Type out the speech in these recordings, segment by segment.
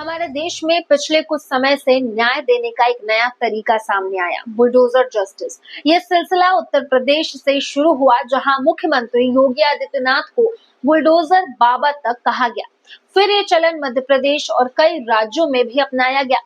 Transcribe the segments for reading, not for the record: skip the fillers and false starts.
हमारे देश में पिछले कुछ समय से न्याय देने का एक नया तरीका सामने आया, बुलडोजर जस्टिस। ये सिलसिला उत्तर प्रदेश से शुरू हुआ, जहां मुख्यमंत्री योगी आदित्यनाथ को बुलडोजर बाबा तक कहा गया। फिर ये चलन मध्य प्रदेश और कई राज्यों में भी अपनाया गया।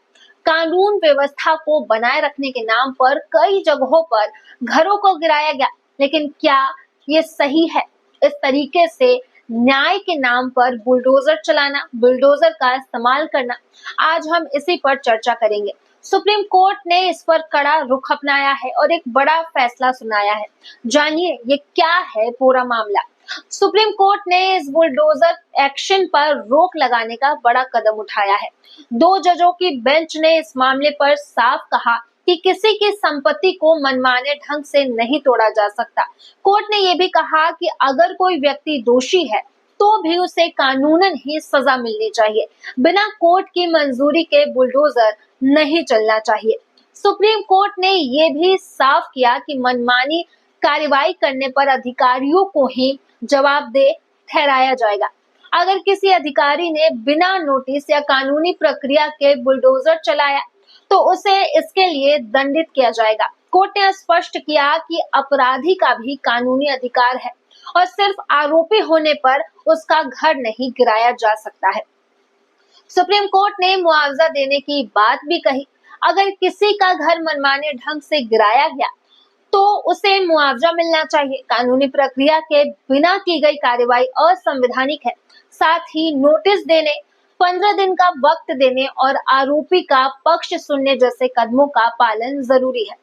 कानून व्यवस्था को बनाए रखने के नाम पर कई जगहों पर घरों को गिराया गया, लेकिन क्या ये सही है? इस तरीके से न्याय के नाम पर बुलडोजर चलाना, बुलडोजर का इस्तेमाल करना, आज हम इसी पर चर्चा करेंगे। सुप्रीम कोर्ट ने इस पर कड़ा रुख अपनाया है और एक बड़ा फैसला सुनाया है। जानिए ये क्या है पूरा मामला। सुप्रीम कोर्ट ने इस बुलडोजर एक्शन पर रोक लगाने का बड़ा कदम उठाया है। 2 जजों की बेंच ने इस मामले पर साफ कहा कि किसी की संपत्ति को मनमाने ढंग से नहीं तोड़ा जा सकता। कोर्ट ने यह भी कहा कि अगर कोई व्यक्ति दोषी है तो भी उसे कानूनन ही सजा मिलनी चाहिए। बिना कोर्ट की मंजूरी के बुलडोजर नहीं चलना चाहिए। सुप्रीम कोर्ट ने यह भी साफ किया कि मनमानी कार्रवाई करने पर अधिकारियों को ही जवाबदेह ठहराया जाएगा। अगर किसी अधिकारी ने बिना नोटिस या कानूनी प्रक्रिया के बुलडोजर चलाया तो उसे इसके लिए दंडित किया जाएगा। कोर्ट ने स्पष्ट किया कि अपराधी का भी कानूनी अधिकार है और सिर्फ आरोपी होने पर उसका घर नहीं गिराया जा सकता है। सुप्रीम कोर्ट ने मुआवजा देने की बात भी कही। अगर किसी का घर मनमाने ढंग से गिराया गया तो उसे मुआवजा मिलना चाहिए। कानूनी प्रक्रिया के बिना की गई कार्रवाई असंवैधानिक है। साथ ही नोटिस देने, 15 दिन का वक्त देने और आरोपी का पक्ष सुनने जैसे कदमों का पालन जरूरी है।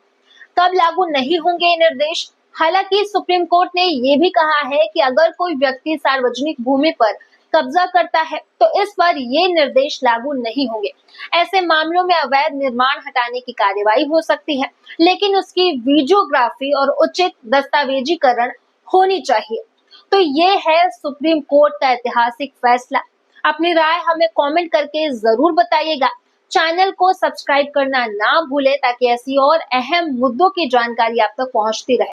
कब लागू नहीं होंगे ये निर्देश? हालांकि सुप्रीम कोर्ट ने ये भी कहा है कि अगर कोई व्यक्ति सार्वजनिक भूमि पर कब्जा करता है तो इस पर ये निर्देश लागू नहीं होंगे। ऐसे मामलों में अवैध निर्माण हटाने की कार्रवाई हो सकती है, लेकिन उसकी वीडियोग्राफी और उचित दस्तावेजीकरण होनी चाहिए। तो ये है सुप्रीम कोर्ट का ऐतिहासिक फैसला। अपनी राय हमें कमेंट करके जरूर बताइएगा। चैनल को सब्सक्राइब करना ना भूलें ताकि ऐसी और अहम मुद्दों की जानकारी आप तक पहुंचती रहे।